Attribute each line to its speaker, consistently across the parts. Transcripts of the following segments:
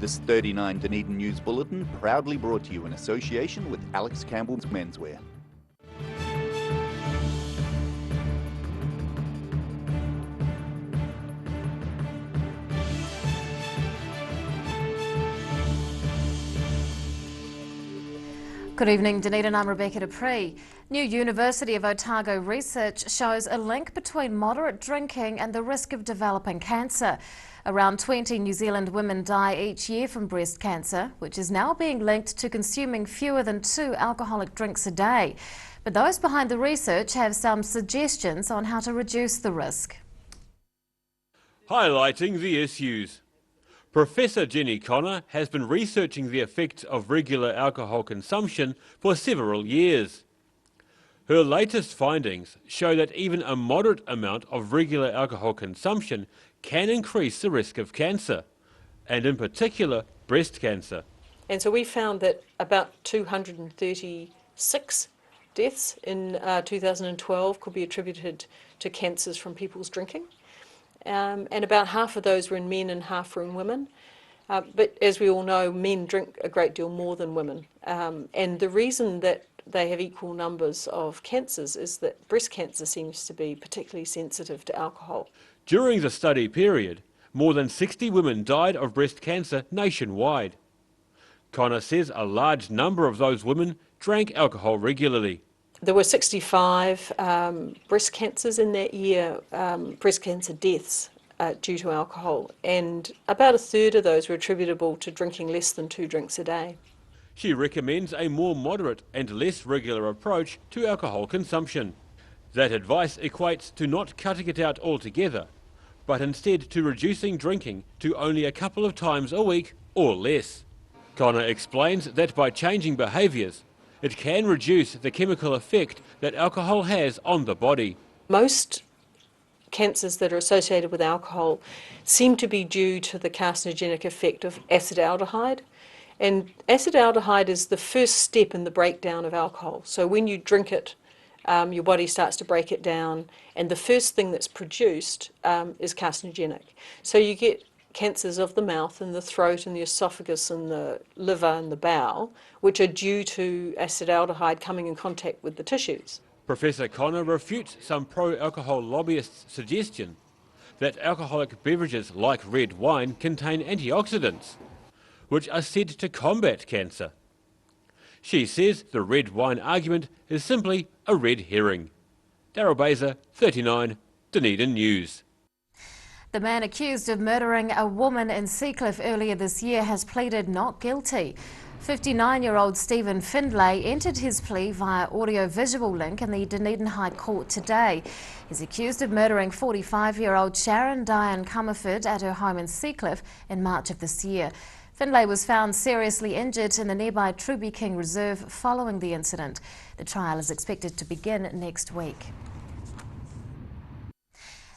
Speaker 1: This 39 Dunedin News Bulletin proudly brought to you in association with Alex Campbell's Menswear.
Speaker 2: Good evening, Dunedin. I'm Rebecca Dupree. New University of Otago research shows a link between moderate drinking and the risk of developing cancer. Around 20 New Zealand women die each year from breast cancer, which is now being linked to consuming fewer than 2 alcoholic drinks a day. But those behind the research have some suggestions on how to reduce the risk.
Speaker 3: Highlighting the issues. Professor Jenny Connor has been researching the effects of regular alcohol consumption for several years. Her latest findings show that even a moderate amount of regular alcohol consumption can increase the risk of cancer, and in particular breast cancer.
Speaker 4: And so we found that about 236 deaths in 2012 could be attributed to cancers from people's drinking. And about half of those were in men and half were in women. But as we all know, men drink a great deal more than women. And the reason that they have equal numbers of cancers is that breast cancer seems to be particularly sensitive to alcohol.
Speaker 3: During the study period, more than 60 women died of breast cancer nationwide. Connor says a large number of those women drank alcohol regularly.
Speaker 4: There were 65 breast cancers in that year, breast cancer deaths due to alcohol, and about a third of those were attributable to drinking less than 2 drinks a day.
Speaker 3: She recommends a more moderate and less regular approach to alcohol consumption. That advice equates to not cutting it out altogether, but instead to reducing drinking to only a couple of times a week or less. Connor explains that by changing behaviours, it can reduce the chemical effect that alcohol has on the body.
Speaker 4: Most cancers that are associated with alcohol seem to be due to the carcinogenic effect of acetaldehyde. And acetaldehyde is the first step in the breakdown of alcohol. So when you drink it, your body starts to break it down, and the first thing that's produced is carcinogenic. So you get cancers of the mouth and the throat and the esophagus and the liver and the bowel, which are due to acetaldehyde coming in contact with the tissues.
Speaker 3: Professor Connor refutes some pro-alcohol lobbyists' suggestion that alcoholic beverages like red wine contain antioxidants, which are said to combat cancer. She says the red wine argument is simply a red herring. Daryl Baser, 39, Dunedin News.
Speaker 2: The man accused of murdering a woman in Seacliff earlier this year has pleaded not guilty. 59-year-old Stephen Finley entered his plea via audio-visual link in the Dunedin High Court today. He's accused of murdering 45-year-old Sharon Diane Comerford at her home in Seacliff in March of this year. Finlay was found seriously injured in the nearby Truby King Reserve following the incident. The trial is expected to begin next week.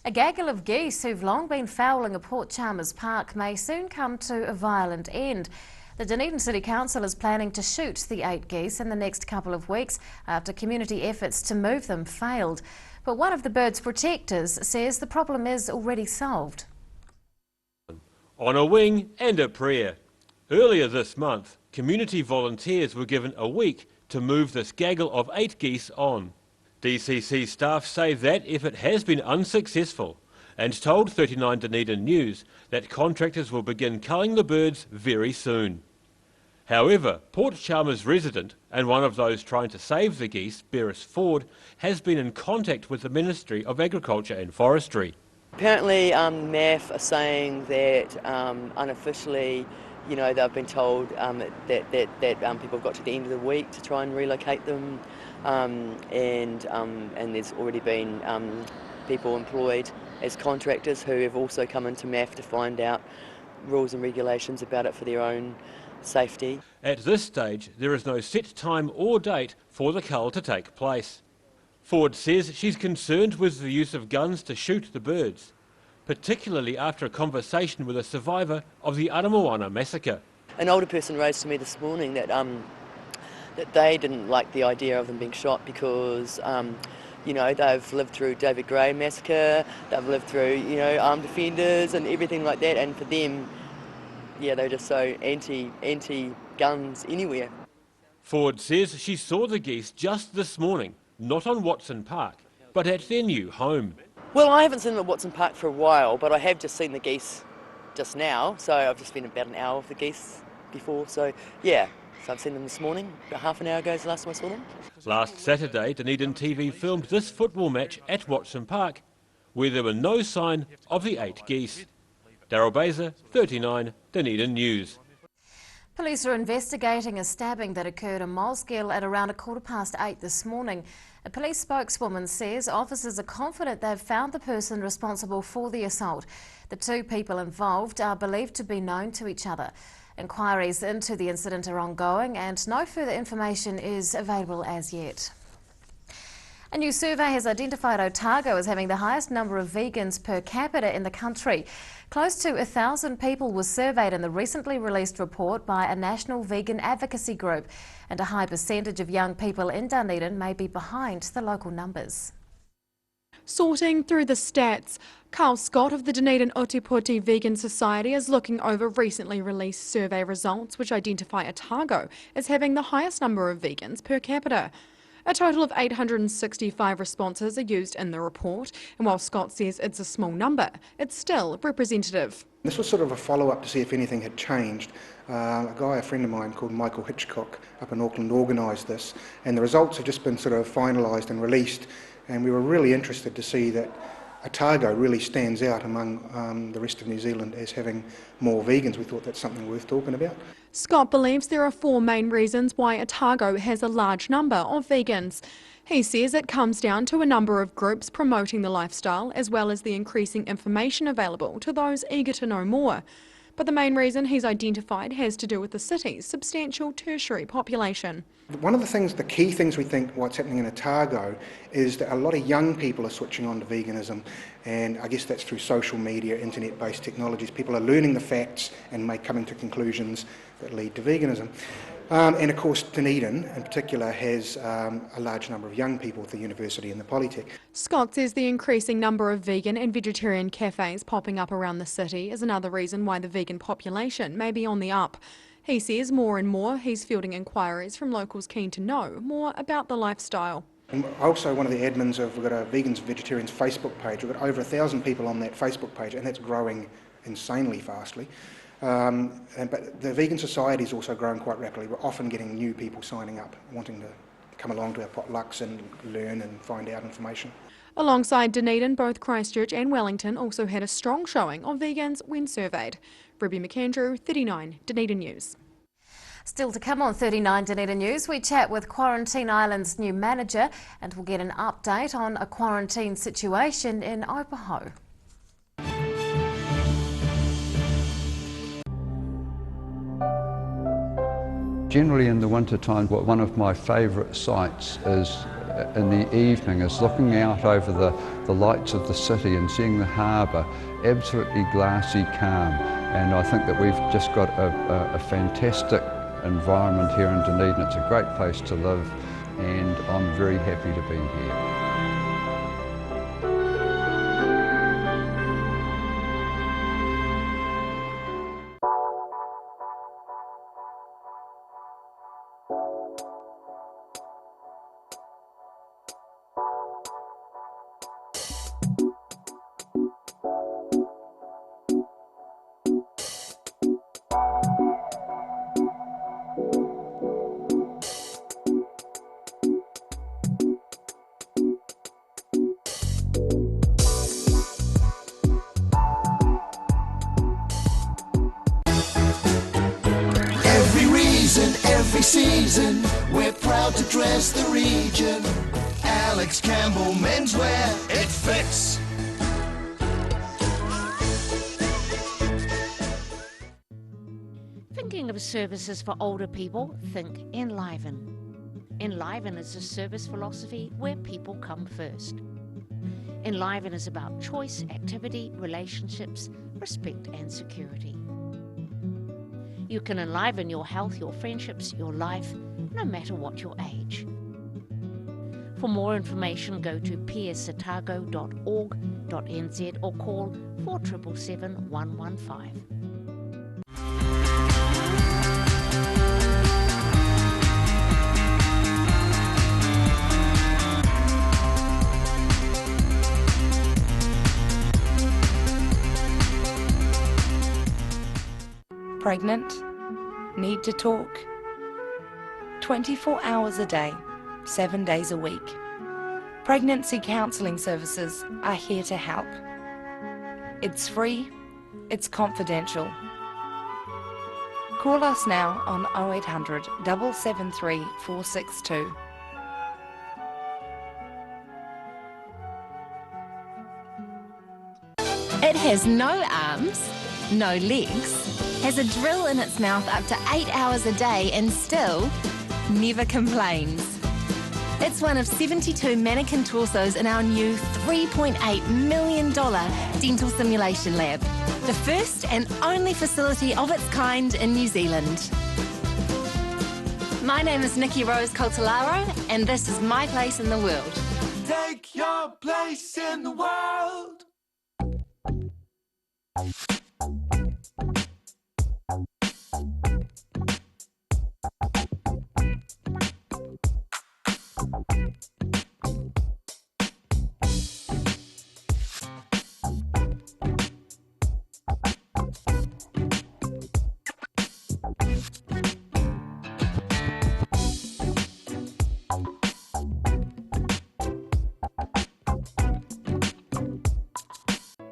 Speaker 2: A gaggle of geese who've long been fouling a Port Chalmers park may soon come to a violent end. The Dunedin City Council is planning to shoot the 8 geese in the next couple of weeks after community efforts to move them failed. But one of the bird's protectors says the problem is already solved.
Speaker 3: On a wing and a prayer. Earlier this month, community volunteers were given a week to move this gaggle of 8 geese on. DCC staff say that if it has been unsuccessful, and told 39 Dunedin News that contractors will begin culling the birds very soon. However, Port Chalmers resident and one of those trying to save the geese, Beres Ford, has been in contact with the Ministry of Agriculture and Forestry.
Speaker 5: Apparently MAF are saying that unofficially, you know, they've been told that people have got to the end of the week to try and relocate them, and there's already been people employed as contractors who have also come into MAF to find out rules and regulations about it for their own safety.
Speaker 3: At this stage, there is no set time or date for the cull to take place. Ford says she's concerned with the use of guns to shoot the birds, particularly after a conversation with a survivor of the Aramoana massacre.
Speaker 5: An older person raised to me this morning that they didn't like the idea of them being shot because you know, they've lived through David Gray massacre, they've lived through, you know, armed offenders and everything like that, and for them, they're just so anti-guns anywhere.
Speaker 3: Ford says she saw the geese just this morning, not on Watson Park, but at their new home.
Speaker 5: Well, I haven't seen them at Watson Park for a while, but I have just seen the geese just now, so I've just been about an hour with the geese before, so yeah. So I've seen them this morning, about half an hour ago is the last time I saw them.
Speaker 3: Last Saturday, Dunedin TV filmed this football match at Watson Park, where there were no sign of the 8 geese. Daryl Baser, 39, Dunedin News.
Speaker 2: Police are investigating a stabbing that occurred in Molesgill at around 8:15 this morning. A police spokeswoman says officers are confident they've found the person responsible for the assault. The 2 people involved are believed to be known to each other. Inquiries into the incident are ongoing and no further information is available as yet. A new survey has identified Otago as having the highest number of vegans per capita in the country. Close to 1,000 people were surveyed in the recently released report by a national vegan advocacy group, and a high percentage of young people in Dunedin may be behind the local numbers.
Speaker 6: Sorting through the stats, Carl Scott of the Dunedin Otipoti Vegan Society is looking over recently released survey results which identify Otago as having the highest number of vegans per capita. A total of 865 responses are used in the report, and while Scott says it's a small number, it's still representative.
Speaker 7: This was sort of a follow-up to see if anything had changed. A friend of mine called Michael Hitchcock up in Auckland organised this, and the results have just been sort of finalised and released, and we were really interested to see that Otago really stands out among the rest of New Zealand as having more vegans. We thought that's something worth talking about.
Speaker 6: Scott believes there are 4 main reasons why Otago has a large number of vegans. He says it comes down to a number of groups promoting the lifestyle, as well as the increasing information available to those eager to know more. But the main reason he's identified has to do with the city's substantial tertiary population.
Speaker 7: One of the key things we think what's happening in Otago is that a lot of young people are switching on to veganism, and I guess that's through social media, internet-based technologies. People are learning the facts and coming to conclusions that lead to veganism. And of course Dunedin in particular has a large number of young people at the university and the Polytech.
Speaker 6: Scott says the increasing number of vegan and vegetarian cafes popping up around the city is another reason why the vegan population may be on the up. He says more and more he's fielding inquiries from locals keen to know more about the lifestyle.
Speaker 7: And also one of the admins we've got a Vegans Vegetarians Facebook page. We've got over 1,000 people on that Facebook page, and that's growing insanely fastly. But the Vegan Society is also growing quite rapidly. We're often getting new people signing up, wanting to come along to our potlucks and learn and find out information.
Speaker 6: Alongside Dunedin, both Christchurch and Wellington also had a strong showing of vegans when surveyed. Ruby McAndrew, 39, Dunedin News.
Speaker 2: Still to come on 39 Dunedin News, we chat with Quarantine Island's new manager and we'll get an update on a quarantine situation in Opaho.
Speaker 8: Generally in the winter time, one of my favourite sights is in the evening is looking out over the lights of the city and seeing the harbour absolutely glassy calm. And I think that we've just got a fantastic environment here in Dunedin. It's a great place to live and I'm very happy to be here.
Speaker 9: Every season, we're proud to dress the region. Alex Campbell menswear, it fits.
Speaker 10: Thinking of services for older people, think Enliven. Enliven is a service philosophy where people come first. Enliven is about choice, activity, relationships, respect and security. You can enliven your health, your friendships, your life, no matter what your age. For more information, go to pearsatago.org.nz or call 4777 115.
Speaker 11: Pregnant? Need to talk? 24 hours a day, 7 days a week. Pregnancy counselling services are here to help. It's free, it's confidential. Call us now on 0800 773 462.
Speaker 12: It has no arms, no legs, has a drill in its mouth up to 8 hours a day and still never complains. It's one of 72 mannequin torsos in our new $3.8 million dental simulation lab, the first and only facility of its kind in New Zealand. My name is Nikki Rose Coltolaro, and this is my place in the world.
Speaker 9: Take your place in the world.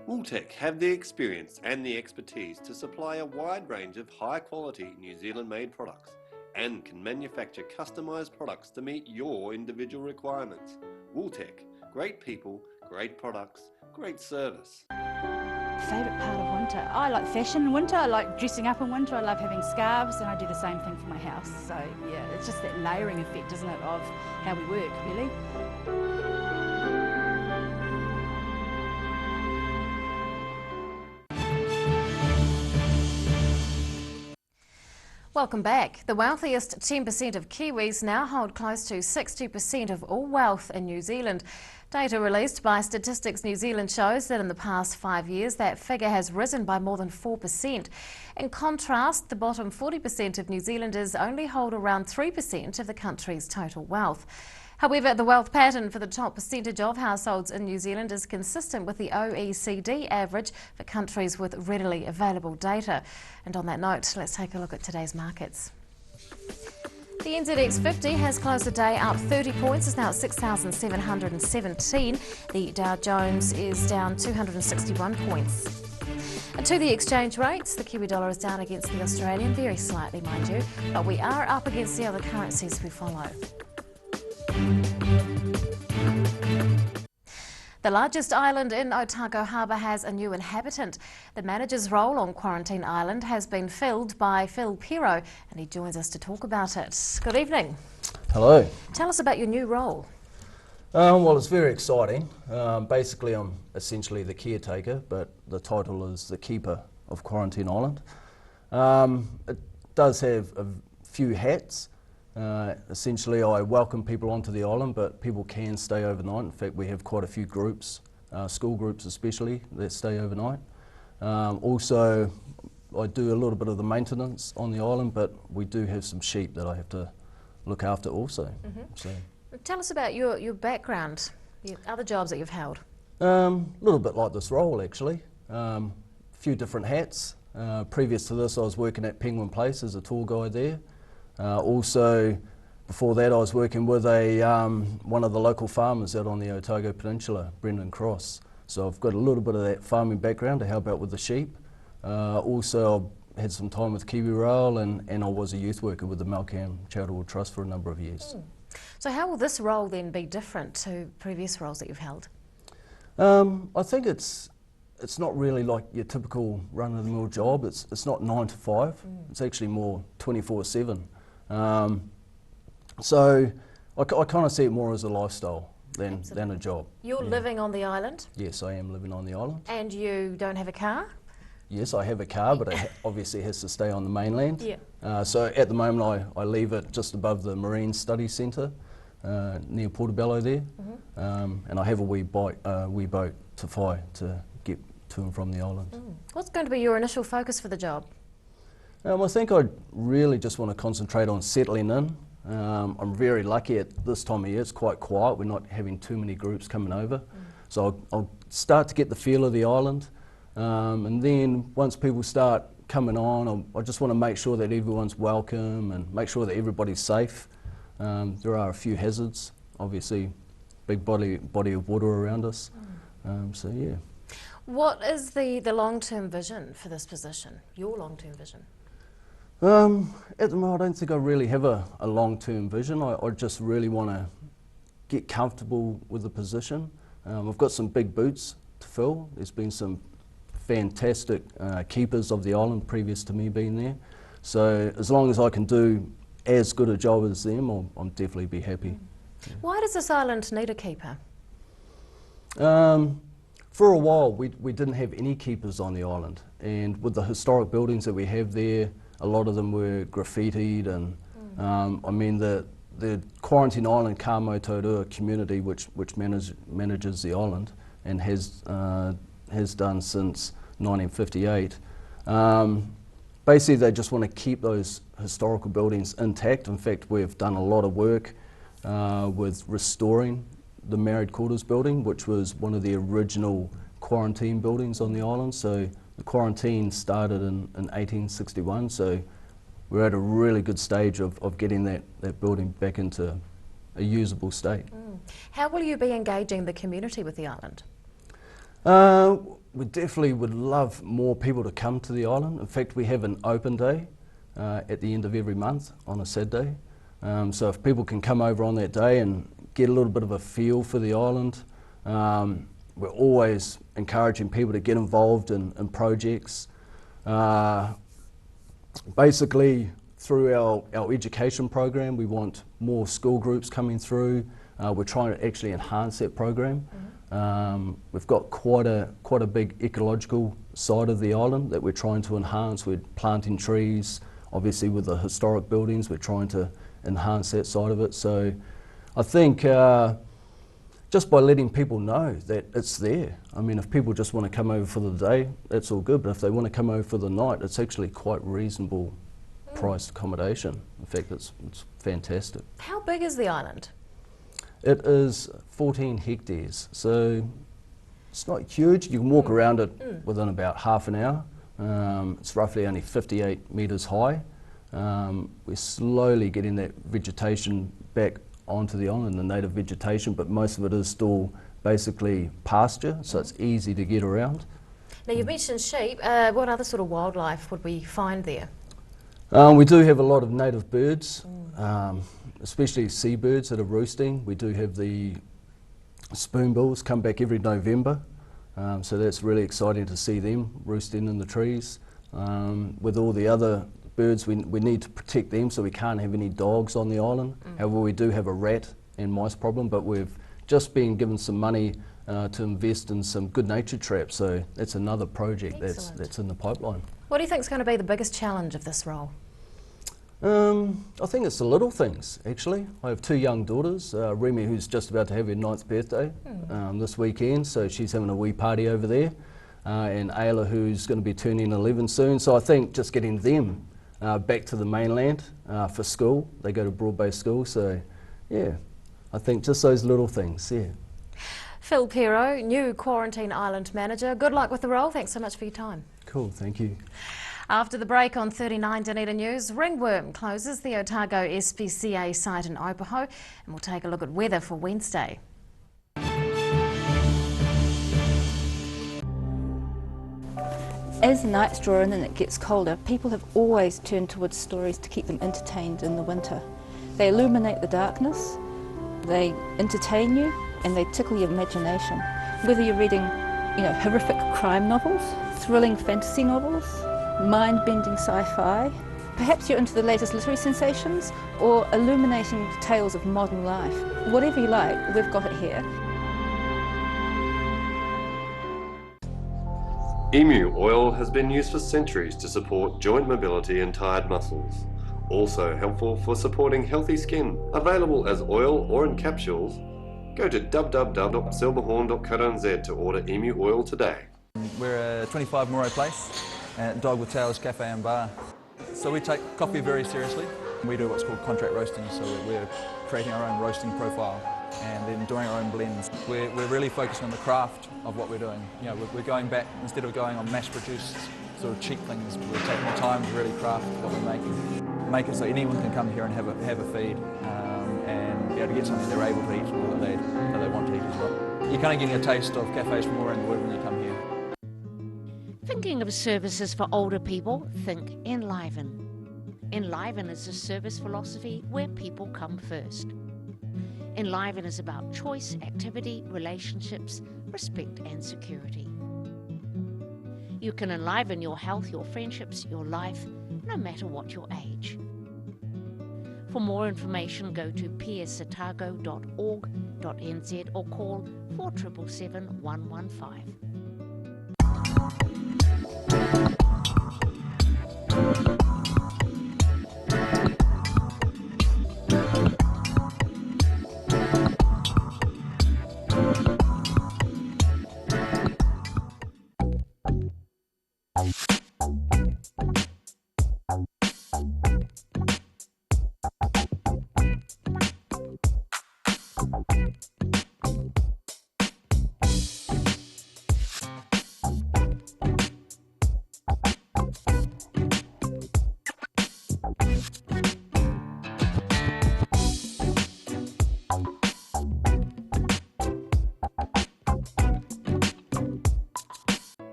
Speaker 13: Wooltech have the experience and the expertise to supply a wide range of high-quality New Zealand-made products and can manufacture customised products to meet your individual requirements. Wooltech, great people, great products, great service.
Speaker 14: Favourite part of winter? I like fashion in winter, I like dressing up in winter, I love having scarves, and I do the same thing for my house. So yeah, it's just that layering effect, isn't it, of how we work, really.
Speaker 2: Welcome back. The wealthiest 10% of Kiwis now hold close to 60% of all wealth in New Zealand. Data released by Statistics New Zealand shows that in the past 5 years that figure has risen by more than 4%. In contrast, the bottom 40% of New Zealanders only hold around 3% of the country's total wealth. However, the wealth pattern for the top percentage of households in New Zealand is consistent with the OECD average for countries with readily available data. And on that note, let's take a look at today's markets. The NZX 50 has closed the day up 30 points, is now at 6,717. The Dow Jones is down 261 points. And to the exchange rates, the Kiwi dollar is down against the Australian, very slightly mind you, but we are up against the other currencies we follow. The largest island in Otago Harbour has a new inhabitant. The manager's role on Quarantine Island has been filled by Phil Pero, and he joins us to talk about it. Good evening.
Speaker 15: Hello.
Speaker 2: Tell us about your new role.
Speaker 15: Well, it's very exciting. Basically, I'm essentially the caretaker, but the title is the keeper of Quarantine Island. It does have a few hats. Essentially, I welcome people onto the island, but people can stay overnight. In fact, we have quite a few groups, school groups especially, that stay overnight. Also, I do a little bit of the maintenance on the island, but we do have some sheep that I have to look after also. So.
Speaker 2: Tell us about your background, your other jobs that you've held.
Speaker 15: A little bit like this role, actually. A few different hats. Previous to this, I was working at Penguin Place as a tour guide there. Also, before that, I was working with one of the local farmers out on the Otago Peninsula, Brendan Cross. So I've got a little bit of that farming background to help out with the sheep. Also, I had some time with Kiwi Rail, and I was a youth worker with the Malcolm Charitable Trust for a number of years.
Speaker 2: So how will this role then be different to previous roles that you've held?
Speaker 15: I think it's not really like your typical run-of-the-mill job. It's not 9 to 5. It's actually more 24/7. So I kind of see it more as a lifestyle than a job.
Speaker 2: You're living on the island?
Speaker 15: Yes, I am living on the island.
Speaker 2: And you don't have a car?
Speaker 15: Yes, I have a car, but it obviously has to stay on the mainland.
Speaker 2: Yeah.
Speaker 15: So at the moment I leave it just above the Marine Study Centre near Portobello there. And I have a wee boat to fly to get to and from the island.
Speaker 2: What's going to be your initial focus for the job?
Speaker 15: I think I really just want to concentrate on settling in. I'm very lucky at this time of year, it's quite quiet, we're not having too many groups coming over. So I'll start to get the feel of the island, and then once people start coming on. I just want to make sure that everyone's welcome and make sure that everybody's safe. There are a few hazards, obviously, big body of water around us. So yeah.
Speaker 2: What is the long-term vision for this position, your long-term vision?
Speaker 15: At the moment, I don't think I really have a long-term vision. I just really want to get comfortable with the position. I've got some big boots to fill. There's been some fantastic keepers of the island previous to me being there. So as long as I can do as good a job as them, I'll definitely be happy.
Speaker 2: Why does this island need a keeper?
Speaker 15: For a while, we didn't have any keepers on the island, and with the historic buildings that we have there, a lot of them were graffitied, and I mean the Quarantine Island Kamototua community, which manages the island and has done since 1958. Basically, they just want to keep those historical buildings intact. In fact, we've done a lot of work with restoring the Married Quarters building, which was one of the original quarantine buildings on the island. So the quarantine started in 1861, so we're at a really good stage of getting that building back into a usable state.
Speaker 2: How will you be engaging the community with the island?
Speaker 15: We definitely would love more people to come to the island. In fact, we have an open day at the end of every month on a Saturday. So if people can come over on that day and get a little bit of a feel for the island, we're always encouraging people to get involved in projects. Basically, through our education program, we want more school groups coming through. We're trying to actually enhance that program. We've got quite a big ecological side of the island that we're trying to enhance. We're planting trees. Obviously, with the historic buildings, we're trying to enhance that side of it. So I think just by letting people know that it's there. I mean, if people just want to come over for the day, that's all good, but if they want to come over for the night, it's actually quite reasonable priced accommodation. In fact, it's fantastic.
Speaker 2: How big is the island?
Speaker 15: It is 14 hectares, so it's not huge. You can walk around it within about half an hour. It's roughly only 58 metres high. We're slowly getting that vegetation back onto the island, the native vegetation, but most of it is still basically pasture, so it's easy to get around.
Speaker 2: Now you mentioned sheep. What other sort of wildlife would we find there?
Speaker 15: We do have a lot of native birds, especially seabirds that are roosting. We do have the spoonbills come back every November, so that's really exciting to see them roosting in the trees. With all the other birds, we need to protect them, so we can't have any dogs on the island. However, we do have a rat and mice problem, but we've just been given some money to invest in some good nature traps, so that's another project that's in the pipeline.
Speaker 2: What do you think is going to be the biggest challenge of this role?
Speaker 15: I think it's the little things, actually. I have two young daughters, Remy, who's just about to have her 9th birthday this weekend, so she's having a wee party over there, and Ayla, who's going to be turning 11 soon. So I think just getting them back to the mainland for school. They go to broad-based school, so yeah, I think just those little things, yeah.
Speaker 2: Phil Pero, new Quarantine Island Manager. Good luck with the role. Thanks so much for your time.
Speaker 15: Cool, thank you.
Speaker 2: After the break on 39 Dunedin News, ringworm closes the Otago SPCA site in Opaho, and we'll take a look at weather for Wednesday.
Speaker 16: As the nights draw in and it gets colder, people have always turned towards stories to keep them entertained in the winter. They illuminate the darkness, they entertain you, and they tickle your imagination. Whether you're reading, horrific crime novels, thrilling fantasy novels, mind-bending sci-fi, perhaps you're into the latest literary sensations, or illuminating the tales of modern life. Whatever you like, we've got it here.
Speaker 13: Emu oil has been used for centuries to support joint mobility and tired muscles. Also helpful for supporting healthy skin. Available as oil or in capsules. Go to www.silverhorn.co.nz to order emu oil today.
Speaker 17: We're at 25 Moreau Place at Dog with Tails Cafe and Bar. So we take coffee very seriously. We do what's called contract roasting, so we're creating our own roasting profile and then doing our own blends. We're really focusing on the craft of what we're doing. We're going back, instead of going on mass-produced sort of cheap things. We're taking the time to really craft what we're making. Make it so anyone can come here and have a feed and be able to get something they're able to eat or that they want to eat as well. You're kind of getting a taste of cafes from all around the world when you come here.
Speaker 10: Thinking of services for older people? Think Enliven. Enliven is a service philosophy where people come first. Enliven is about choice, activity, relationships, respect and security. You can enliven your health, your friendships, your life, no matter what your age. For more information, go to psotago.org.nz or call 4777 115.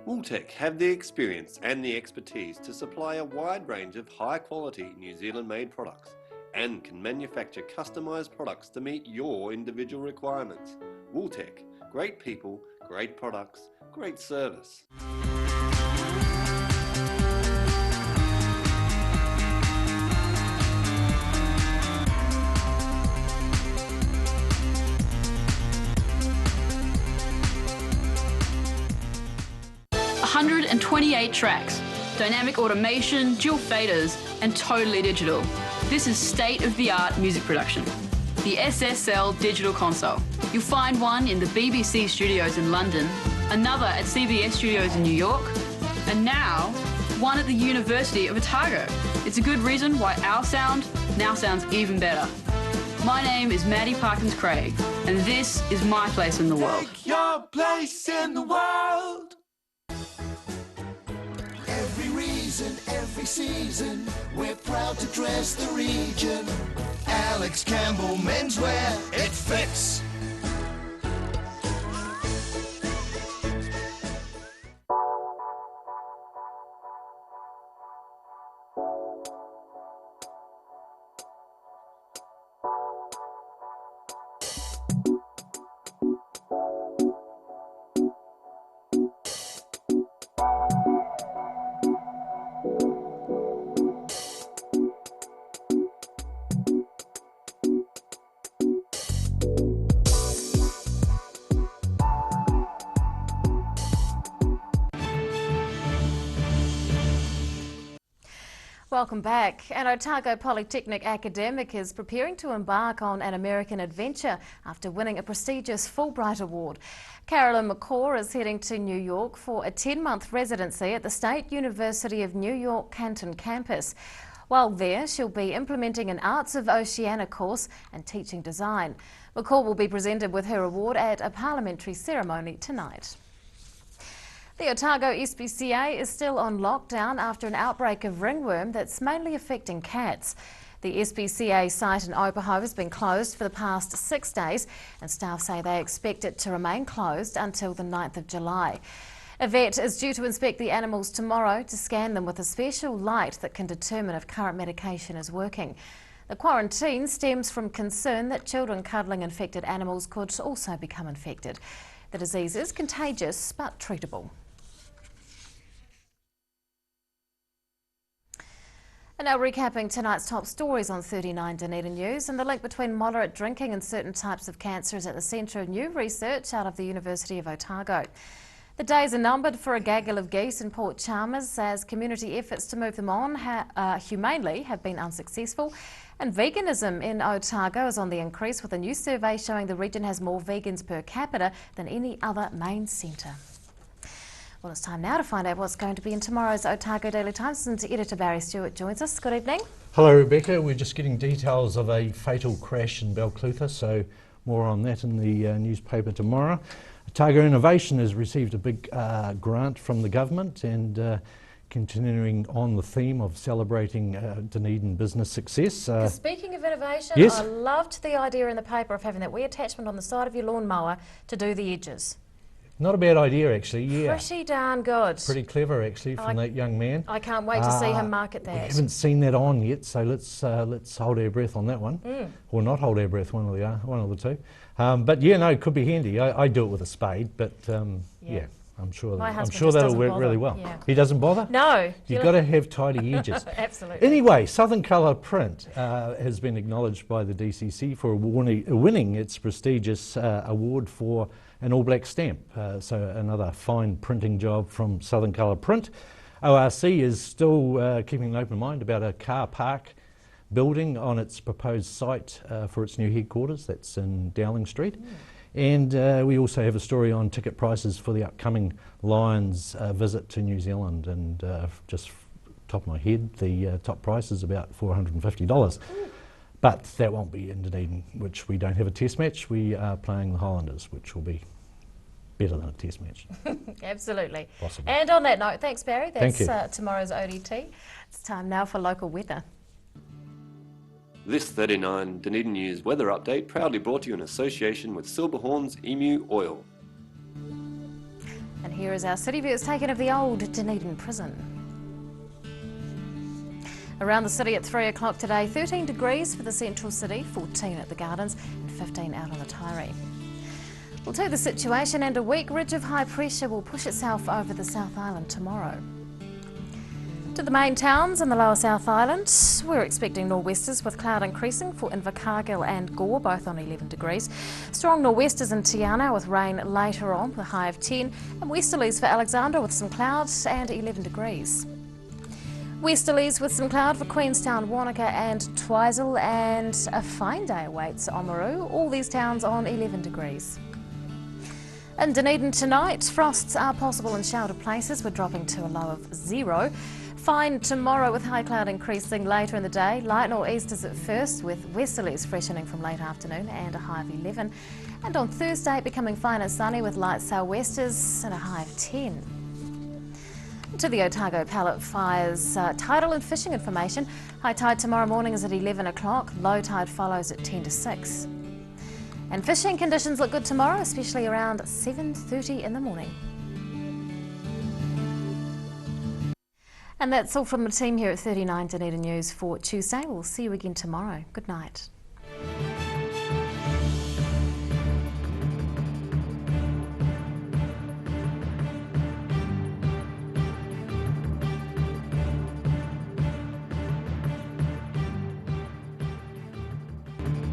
Speaker 13: Wooltech have the experience and the expertise to supply a wide range of high-quality New Zealand-made products and can manufacture customised products to meet your individual requirements. Wooltech, great people, great products, great service.
Speaker 18: .128 tracks, dynamic automation, dual faders, and totally digital. This is state-of-the-art music production. The SSL Digital Console. You'll find one in the BBC studios in London, another at CBS studios in New York, and now one at the University of Otago. It's a good reason why our sound now sounds even better. My name is Maddie Parkins Craig, and this is my place in the world.
Speaker 9: Take your place in the world. Every reason, every season, we're proud to dress the region. Alex Campbell Menswear, it fits.
Speaker 2: Welcome back. An Otago Polytechnic academic is preparing to embark on an American adventure after winning a prestigious Fulbright Award. Carolyn McCaw is heading to New York for a 10-month residency at the State University of New York Canton campus. While there, she'll be implementing an Arts of Oceania course and teaching design. McCaw will be presented with her award at a parliamentary ceremony tonight. The Otago SPCA is still on lockdown after an outbreak of ringworm that's mainly affecting cats. The SPCA site in Opaho has been closed for the past 6 days, and staff say they expect it to remain closed until the 9th of July. A vet is due to inspect the animals tomorrow to scan them with a special light that can determine if current medication is working. The quarantine stems from concern that children cuddling infected animals could also become infected. The disease is contagious but treatable. And now recapping tonight's top stories on 39 Dunedin News, and the link between moderate drinking and certain types of cancer is at the centre of new research out of the University of Otago. The days are numbered for a gaggle of geese in Port Chalmers as community efforts to move them on humanely have been unsuccessful. And veganism in Otago is on the increase, with a new survey showing the region has more vegans per capita than any other main centre. Well, it's time now to find out what's going to be in tomorrow's Otago Daily Times, and editor Barry Stewart joins us. Good evening.
Speaker 19: Hello, Rebecca. We're just getting details of a fatal crash in Balclutha, so more on that in the newspaper tomorrow. Otago Innovation has received a big grant from the government, and continuing on the theme of celebrating Dunedin business success.
Speaker 2: 'Cause speaking of innovation,
Speaker 19: yes.
Speaker 2: I loved the idea in the paper of having that wee attachment on the side of your lawnmower to do the edges.
Speaker 19: Not a bad idea, actually. Yeah,
Speaker 2: Pretty darn good.
Speaker 19: pretty clever, actually, from that young man.
Speaker 2: I can't wait to see him market that.
Speaker 19: We haven't seen that on yet, so let's hold our breath on that one, or not hold our breath. One of the two. But yeah, no, it could be handy. I do it with a spade, but yeah. I'm sure that'll work really well.
Speaker 2: Yeah.
Speaker 19: He doesn't bother?
Speaker 2: No.
Speaker 19: You've got to have tidy edges.
Speaker 2: Absolutely.
Speaker 19: Anyway, Southern Colour Print has been acknowledged by the DCC for winning its prestigious award for an All Black stamp. So another fine printing job from Southern Colour Print. ORC is still keeping an open mind about a car park building on its proposed site for its new headquarters. That's in Dowling Street. And we also have a story on ticket prices for the upcoming Lions visit to New Zealand. And just top of my head, the top price is about $450. But that won't be in Dunedin, which we don't have a test match. We are playing the Highlanders, which will be better than a test match.
Speaker 2: Absolutely.
Speaker 19: Possibly.
Speaker 2: And on that note, thanks Barry. That's
Speaker 19: Thank you.
Speaker 2: Tomorrow's ODT. It's time now for local weather.
Speaker 13: This 39 Dunedin News weather update proudly brought to you in association with Silverhorn's Emu Oil.
Speaker 2: And here is our city view. It's taken of the old Dunedin prison. Around the city at 3 o'clock today, 13 degrees for the central city, 14 at the Gardens and 15 out on the Tyree. Well, to the situation, and a weak ridge of high pressure will push itself over the South Island tomorrow. To the main towns in the lower South Island, we're expecting nor'westers with cloud increasing for Invercargill and Gore, both on 11 degrees. Strong nor'westers in Tiana with rain later on, with a high of 10, and westerlies for Alexandra with some clouds and 11 degrees. Westerlies with some cloud for Queenstown, Wanaka and Twizel, and a fine day awaits Oamaru, all these towns on 11 degrees. In Dunedin tonight, frosts are possible in sheltered places. We're dropping to a low of 0. Fine tomorrow with high cloud increasing later in the day. Light nor'easters at first with westerlies freshening from late afternoon and a high of 11. And on Thursday becoming fine and sunny with light sou'westers and a high of 10. To the Otago Pallet Fires tidal and fishing information. High tide tomorrow morning is at 11 o'clock. Low tide follows at 10 to 6. And fishing conditions look good tomorrow, especially around 7:30 in the morning. And that's all from the team here at 39 Dunedin News for Tuesday. We'll see you again tomorrow. Good night.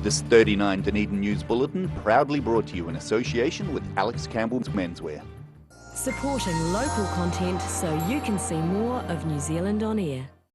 Speaker 1: This 39 Dunedin News Bulletin proudly brought to you in association with Alex Campbell's Menswear.
Speaker 20: Supporting local content so you can see more of New Zealand on air.